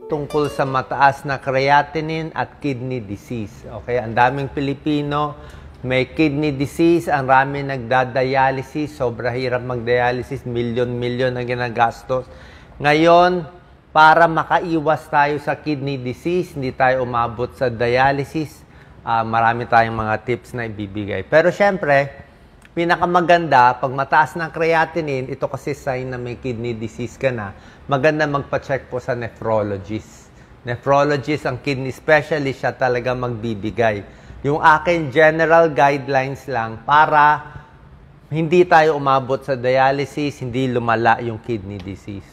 tungkol sa mataas na creatinine at kidney disease. Okay, ang daming Pilipino may kidney disease, ang rami nagda-dialysis, sobra hirap mag-dialysis, milyon-milyon ang ginagastos. Ngayon, para makaiwas tayo sa kidney disease, hindi tayo umabot sa dialysis, marami tayong mga tips na ibibigay. Pero syempre, pinakamaganda, pag mataas ng creatinine, ito kasi sign na may kidney disease ka na, maganda magpa-check po sa nephrologist. Nephrologist, ang kidney specialist, siya talaga magbibigay. Yung akin general guidelines lang para hindi tayo umabot sa dialysis, hindi lumala yung kidney disease.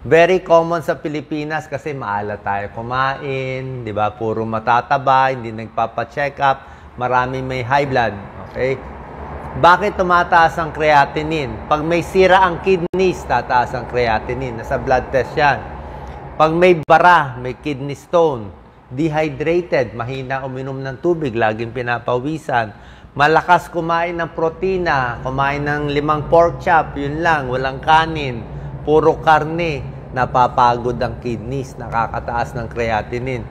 Very common sa Pilipinas kasi maalat tayo kumain, di ba? Puro matataba, hindi nagpapa-check up, marami may high blood. Okay? Bakit tumataas ang creatinine? Pag may sira ang kidneys, tataas ang creatinine. Nasa blood test yan. Pag may bara, may kidney stone, dehydrated, mahina uminom ng tubig, laging pinapawisan, malakas kumain ng protina, kumain ng 5 pork chop, yun lang, walang kanin, puro karne, napapagod ang kidneys, nakakataas ng creatinine.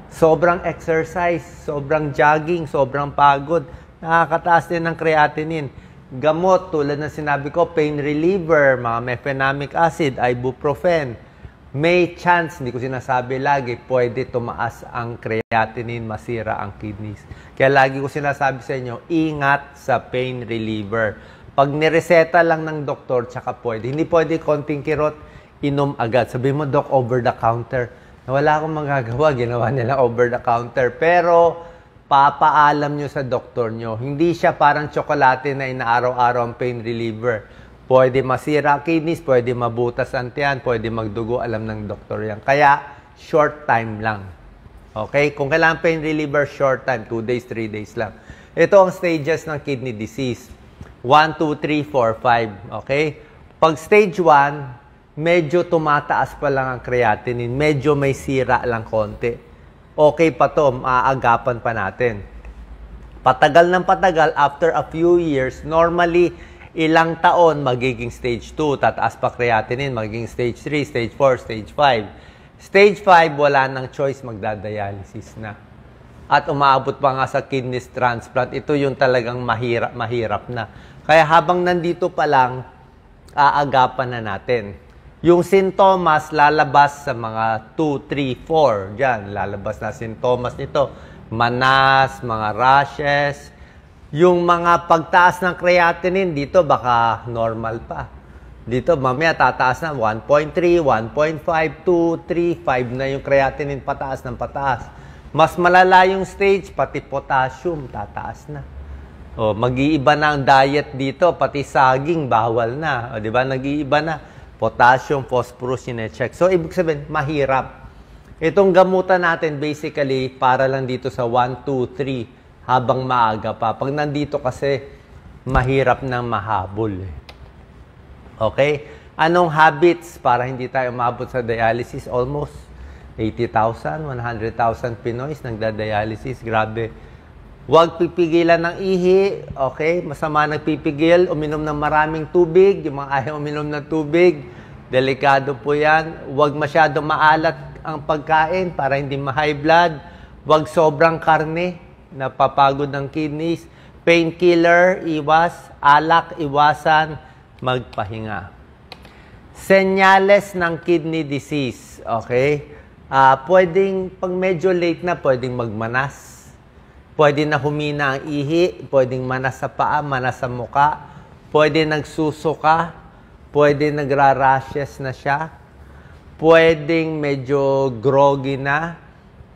Sobrang exercise, sobrang jogging, sobrang pagod, nakakataas din ng creatinine. Gamot, tulad ng sinabi ko, pain reliever, mga mefenamic acid, ibuprofen, may chance, hindi ko sinasabi lagi, pwede tumaas ang creatinine, masira ang kidneys. Kaya lagi ko sinasabi sa inyo, ingat sa pain reliever. Pag nireseta lang ng doktor, tsaka pwede. Hindi pwede konting kirot, inom agad. Sabi mo, Doc, over the counter. Wala akong magagawa, ginawa nila over the counter. Pero, papaalam nyo sa doktor nyo. Hindi siya parang tsokolate na inaaraw-araw ang pain reliever. Pwede masira kidneys, pwede mabutas ang tiyan, pwede magdugo, alam ng doktor yan. Kaya, short time lang. Okay? Kung kailangan pain reliever, short time, 2 days, 3 days lang. Ito ang stages ng kidney disease. 1, 2, 3, 4, 5. Okay? Pag stage 1, medyo tumataas pa lang ang creatinine, medyo may sira lang konti. Okay pa to, maaagapan pa natin. Patagal ng patagal, after a few years, normally, ilang taon magiging stage 2, tataas pa creatinine, magiging stage 3, stage 4, stage 5. Stage 5, wala nang choice, magdadialysis na. At umaabot pa nga sa kidney transplant, ito yung talagang mahirap na. Kaya habang nandito pa lang, aagapan na natin. Yung sintomas lalabas sa mga 2, 3, 4. Diyan, lalabas na sintomas nito. Manas, mga rashes. Yung mga pagtaas ng creatinine, dito baka normal pa. Dito, mamaya tataas na 1.3, 1.5, 2, 3, 5 na yung creatinine pataas ng pataas. Mas malala yung stage, pati potassium, tataas na. O, mag-iiba na ang diet dito, pati saging, bawal na. O, di ba? Nag-iiba na. Potassium, phosphorus, sinecheck. So, ibig sabihin, mahirap. Itong gamutan natin, basically, para lang dito sa 1, 2, 3, habang maaga pa. Pag nandito kasi, mahirap nang mahabol. Okay? Anong habits para hindi tayo umabot sa dialysis? Almost 80,000, 100,000 Pinoys nagda-dialysis. Grabe. Huwag pipigilan ng ihi. Okay? Masama nagpipigil. Uminom ng maraming tubig. Yung mga ayaw uminom ng tubig. Delikado po yan. Huwag masyado maalat ang pagkain para hindi ma-high blood. Huwag sobrang karne. Napapagod ng kidneys. Painkiller, iwas. Alak, iwasan. Magpahinga. Senyales ng kidney disease. Okay? Pwedeng, pag medyo late na, pwedeng magmanas. Pwede na humina ang ihi. Pwedeng manas sa paa, manas sa muka. Pwede nagsusuka. Pwede nagra-rashes na siya. Pwedeng medyo groggy na.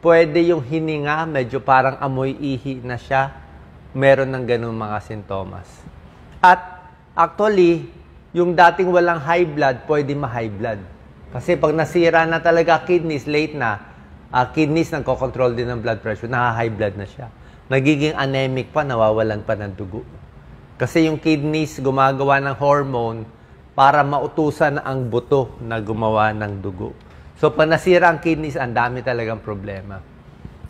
Pwede yung hininga, medyo parang amoy ihi na siya. Meron ng ganung mga sintomas. At actually, yung dating walang high blood, pwede ma-high blood. Kasi pag nasira na talaga kidneys, late na, kidneys nagkocontrol din ng blood pressure, naka-high blood na siya. Nagiging anemic pa, nawawalan pa ng dugo. Kasi yung kidneys gumagawa ng hormone para mautusan ang buto na gumawa ng dugo. So, pag nasira ang kidneys, ang dami talagang problema.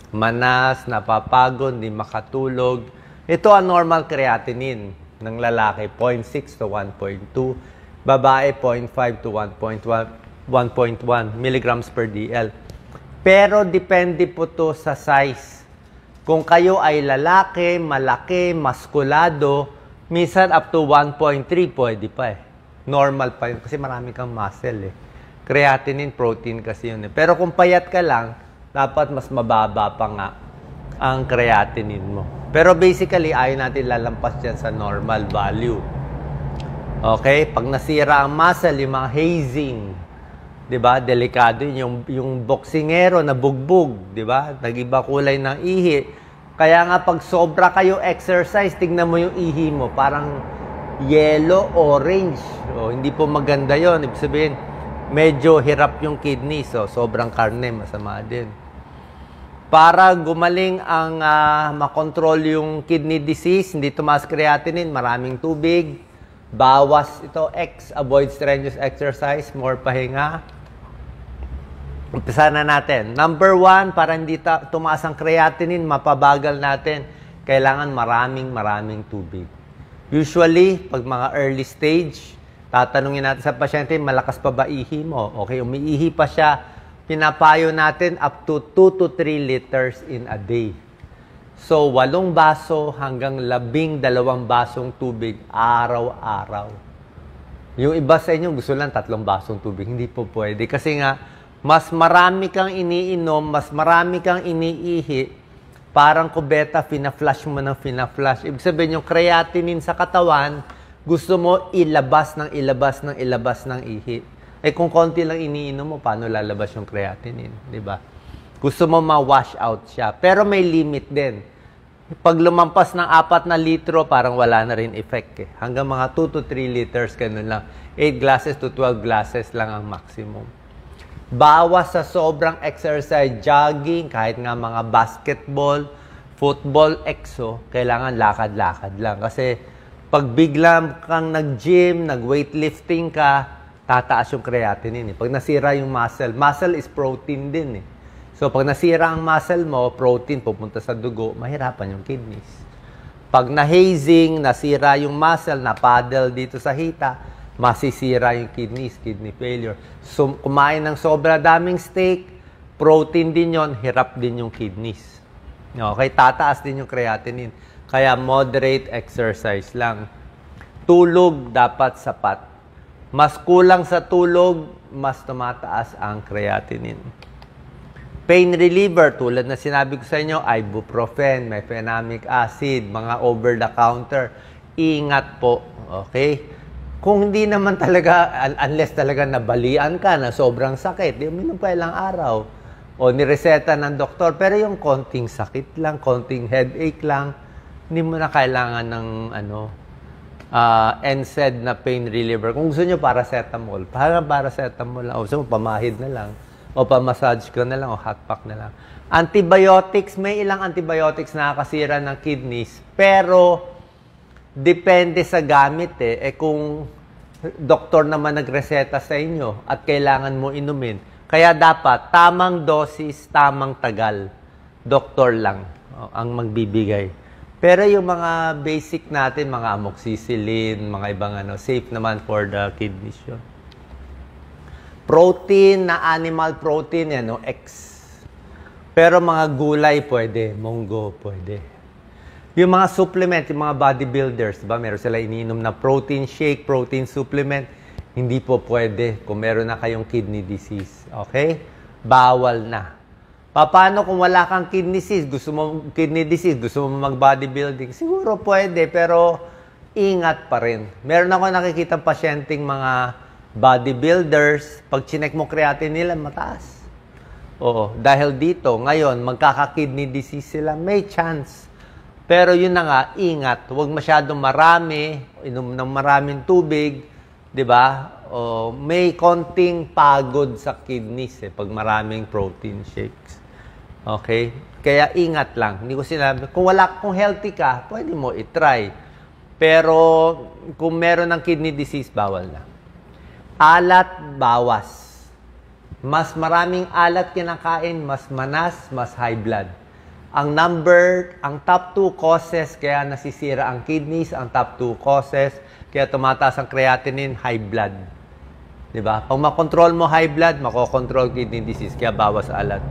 Manas, napapagod, hindi makatulog. Ito ang normal creatinine ng lalaki, 0.6 to 1.2. Babae, 0.5 to 1.1 milligrams per DL. Pero depende po to sa size. Kung kayo ay lalaki, malaki, maskulado, minsan up to 1.3 pwede pa eh. Normal pa yun kasi marami kang muscle eh. Creatinine, protein kasi yun eh. Pero kung payat ka lang, dapat mas mababa pa nga ang creatinine mo. Pero basically, ayaw natin lalampas dyan sa normal value. Okay? Pag nasira ang muscle, yung mga hazing, di ba? Delikado yun. Yung boksingero na bugbog, di ba? Nag-iba kulay ng ihi. Kaya nga pag sobra kayo exercise, tignan mo yung ihi mo. Parang yellow, orange. O, hindi po maganda yon. Ibig sabihin, medyo hirap yung kidney. So, sobrang karne, masama din. Para gumaling ang makontrol yung kidney disease, hindi tumaas creatinine, maraming tubig, bawas ito, avoid strenuous exercise, more pahinga. Umpisa na natin. Number 1, para hindi tumaas ang creatinine, mapabagal natin, kailangan maraming tubig. Usually, pag mga early stage, tatanungin natin sa pasyente, malakas pa ba ihi mo? Okay, umiihi pa siya, pinapayo natin up to 2 to 3 liters in a day. So, 8 baso hanggang 12 basong tubig araw-araw. Yung iba sa inyo gusto lang 3 basong tubig. Hindi po pwede. Kasi nga, mas marami kang iniinom, mas marami kang iniihi, parang kubeta, fina-flush mo ng fina-flush. Ibig sabihin, yung creatinine sa katawan, gusto mo ilabas ng ihi. Eh kung konti lang iniinom mo, paano lalabas yung creatinine? Diba? Gusto mo ma-wash out siya. Pero may limit din. Pag lumampas ng 4 na litro, parang wala na rin effect eh. Hanggang mga 2 to 3 liters, ganun lang. 8 glasses to 12 glasses lang ang maximum. Bawas sa sobrang exercise, jogging, kahit nga mga basketball, football, exo, kailangan lakad-lakad lang. Kasi pag biglang kang nag-gym, nag-weightlifting ka, tataas yung creatinine. Pag nasira yung muscle is protein din eh. So, pag nasira ang muscle mo, protein pupunta sa dugo, mahirapan yung kidneys. Pag na-hazing, nasira yung muscle, na-paddle dito sa hita, masisira yung kidneys, kidney failure. So, kumain ng sobra daming steak, protein din yon, hirap din yung kidneys. Okay, tataas din yung creatinine. Kaya moderate exercise lang. Tulog dapat sapat. Mas kulang sa tulog, mas tumataas ang creatinine. Pain reliever, tulad na sinabi ko sa inyo, ibuprofen, mefenamic acid, mga over-the-counter. Ingat po, okay? Kung hindi naman talaga, unless talaga nabalian ka na sobrang sakit, di uminom pa ilang araw. O nireseta ng doktor, pero yung konting sakit lang, konting headache lang, hindi mo na kailangan ng NSAID na pain reliever. Kung gusto nyo paracetamol, paracetamol lang. O gusto mo, pamahid na lang. O pamassage ka na lang, o hot pack na lang. Antibiotics, may ilang antibiotics na nakakasira ng kidneys, pero depende sa gamit eh. Eh kung doktor naman nagreseta sa inyo at kailangan mo inumin, kaya dapat tamang dosis, tamang tagal. Doktor lang ang magbibigay. Pero yung mga basic natin, mga amoxicillin, mga ibang safe naman for the kidneys yun. Protein na animal protein, X. Pero mga gulay pwede, munggo pwede. Yung mga supplement, yung mga bodybuilders, diba? Meron sila iniinom na protein shake, protein supplement, hindi po pwede kung meron na kayong kidney disease. Okay? Bawal na. Paano kung wala kang kidney disease, gusto mo mag-bodybuilding? Siguro pwede, pero ingat pa rin. Meron ako nakikita pasyenteng mga bodybuilders, pag chinek mo creatinine nila, mataas. Oo, dahil dito, ngayon, magkaka-kidney disease sila, may chance. Pero yun na nga, ingat. Huwag masyadong marami, inom ng maraming tubig, di ba? O, may konting pagod sa kidneys pag maraming protein shakes. Okay? Kaya ingat lang. Hindi ko sinabi, kung healthy ka, pwede mo itry. Pero kung meron ng kidney disease, bawal na. Alat, bawas. Mas maraming alat kinakain, mas manas, mas high blood. Ang top 2 causes kaya nasisira ang kidneys, ang top 2 causes kaya tumataas ang creatinine, high blood. Diba? Pag makontrol mo high blood, makokontrol kidney disease, kaya bawas alat.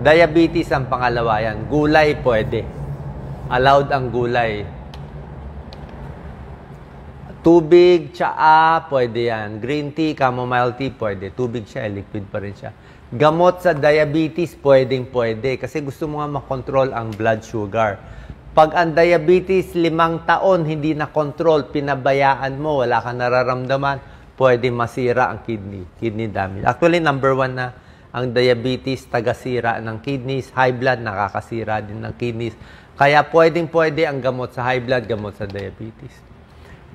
Diabetes ang pangalawa yan. Gulay, pwede. Allowed ang gulay. Tubig, tsaa, pwede yan. Green tea, chamomile tea, pwede. Tubig siya, liquid pa rin siya. Gamot sa diabetes, pwede. Kasi gusto mo nga makontrol ang blood sugar. Pag ang diabetes, 5 taon, hindi na control, pinabayaan mo, wala kang nararamdaman, pwede masira ang kidney damage. Actually, number 1 na ang diabetes, tagasira ng kidneys, high blood, nakakasira din ng kidneys. Kaya pwede ang gamot sa high blood, gamot sa diabetes.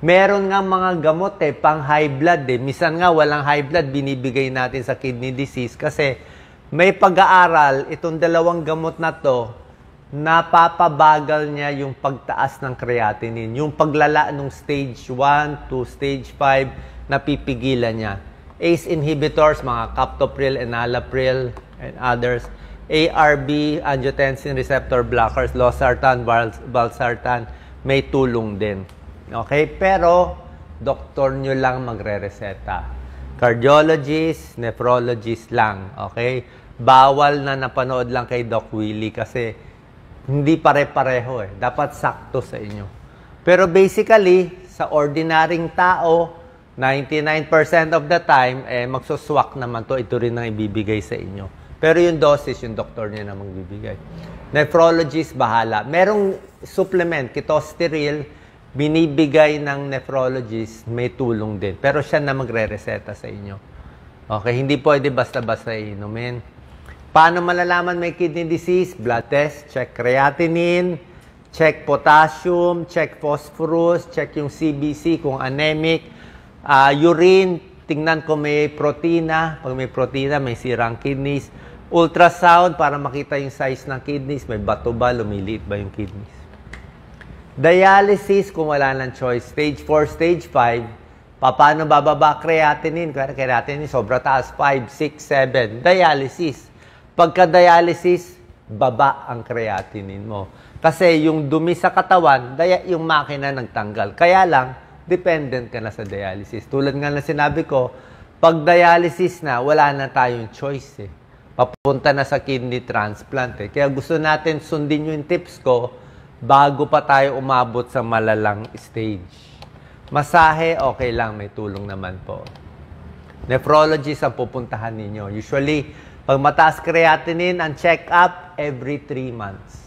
Meron nga mga gamot pang high blood Minsan nga walang high blood, binibigay natin sa kidney disease kasi may pag-aaral, itong dalawang gamot na to, napapabagal niya yung pagtaas ng creatinine. Yung paglala ng stage 1 to stage 5, napipigilan niya. ACE inhibitors, mga captopril, enalapril, and others. ARB, angiotensin receptor blockers, losartan, valsartan, may tulong din. Okay? Pero, doktor nyo lang magre-reseta. Cardiologist, nephrologist lang. Okay? Bawal na napanood lang kay Doc Willie kasi hindi pare-pareho Dapat sakto sa inyo. Pero basically, sa ordinaryong tao, 99% of the time, magsuswak naman to. Ito rin ang ibibigay sa inyo. Pero yung dosage, yung doktor niya na magbibigay. Nephrologist, bahala. Merong supplement, ketosteril, binibigay ng nephrologist, may tulong din. Pero siya na magre-reseta sa inyo. Okay, hindi pwede basta-basta inumin. Paano malalaman may kidney disease? Blood test, check creatinine, check potassium, check phosphorus, check yung CBC kung anemic. Urine, tingnan ko may protina. Pag may protina, may sirang kidneys. Ultrasound, para makita yung size ng kidneys. May bato ba? Lumiliit ba yung kidneys? Dialysis, kung wala ng choice. Stage 4, stage 5. Paano bababa creatinine? Creatinine, sobra taas. 5, 6, 7. Dialysis. Pagka-dialysis, baba ang creatinine mo. Kasi yung dumi sa katawan, yung makina nagtanggal. Kaya lang, dependent ka na sa dialysis. Tulad nga na sinabi ko, pag dialysis na, wala na tayong choice Papunta na sa kidney transplant Kaya gusto natin sundin yung tips ko bago pa tayo umabot sa malalang stage. Masahe, okay lang, may tulong naman po. Nephrologist ang pupuntahan ninyo. Usually, pag mataas creatinine, ang check-up every 3 months.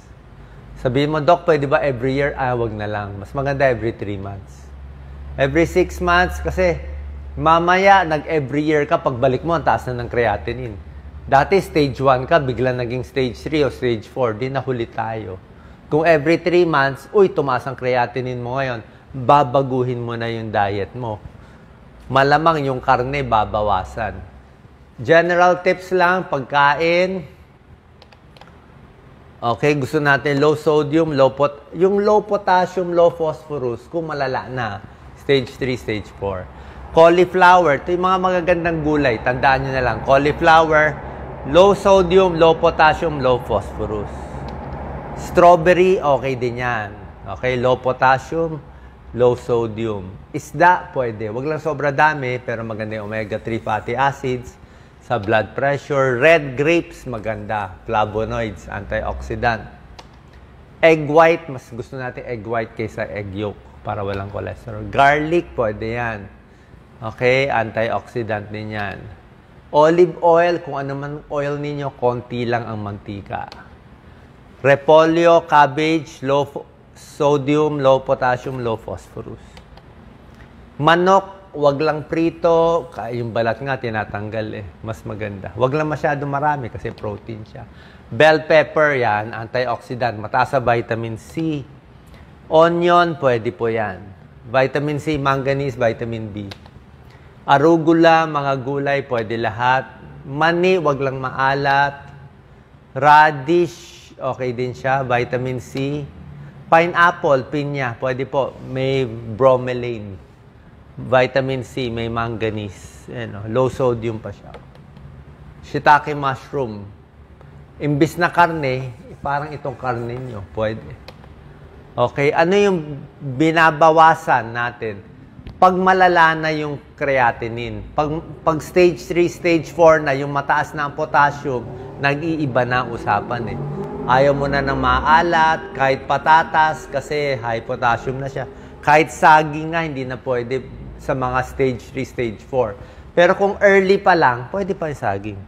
Sabihin mo, Doc, pwede ba every year? Wag na lang. Mas maganda every 3 months. Every 6 months, kasi mamaya, nag-every year ka, pagbalik mo, ang taas na ng creatinine. Dati, stage 1 ka, bigla naging stage 3 o stage 4, di nahuli tayo. Kung every 3 months, tumaas ang creatinine mo ngayon, babaguhin mo na yung diet mo. Malamang yung karne, babawasan. General tips lang, pagkain. Okay, gusto natin low sodium, yung low potassium, low phosphorus, kung malala na. Stage 3, stage 4. Cauliflower, ito yung mga magagandang gulay. Tandaan nyo na lang. Cauliflower, low sodium, low potassium, low phosphorus. Strawberry, okay din yan. Okay, low potassium, low sodium. Isda, pwede. Huwag lang sobra dami, pero maganda yung omega-3 fatty acids sa blood pressure. Red grapes, maganda. Flavonoids, antioxidant. Egg white, mas gusto natin egg white kaysa egg yolk para walang cholesterol. Garlic, pwede yan. Okay, antioxidant din yan. Olive oil, kung ano man oil ninyo, konti lang ang mantika. Repolyo, cabbage, low sodium, low potassium, low phosphorus. Manok, wag lang prito, yung balat nga tinatanggal mas maganda. Wag lang masyado marami kasi protein siya. Bell pepper yan, antioxidant, mataas sa vitamin C. Onion, pwede po yan. Vitamin C, manganese, vitamin B. Arugula, mga gulay, pwede lahat. Mani, wag lang maalat. Radish, okay din siya, vitamin C. Pineapple, pinya, pwede po. May bromelain. Vitamin C, may manganese. Low sodium pa siya. Shiitake mushroom. Imbis na karne, parang itong karne nyo. Pwede. Okay, ano yung binabawasan natin? pag malala na yung creatinine. Pag stage 3, stage 4 na, yung mataas na ang potassium, nag-iiba na ang usapan eh. Ayaw mo na ng maalat, kahit patatas, kasi high potassium na siya. Kahit saging nga, hindi na pwede sa mga stage 3, stage 4. Pero kung early pa lang, pwede pa yung saging.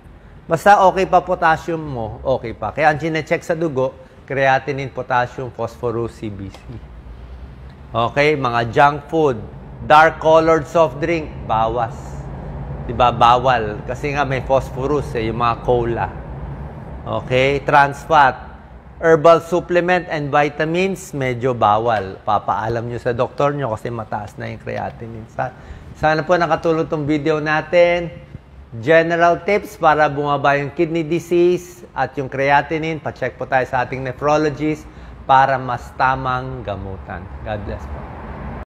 Basta okay pa potassium mo, okay pa. Kaya ang chinecheck sa dugo, creatinine, potassium, phosphorus, CBC. Okay, mga junk food, dark colored soft drink, bawas. Diba, bawal. Kasi nga may phosphorus yung mga cola. Okay, trans fat, herbal supplement and vitamins, medyo bawal. Papaalam nyo sa doktor nyo kasi mataas na yung creatinine. Sana po nakatulong tong video natin. General tips para bumaba yung kidney disease at yung creatinine. Pa-check po tayo sa ating nephrologist para mas tamang gamutan. God bless po.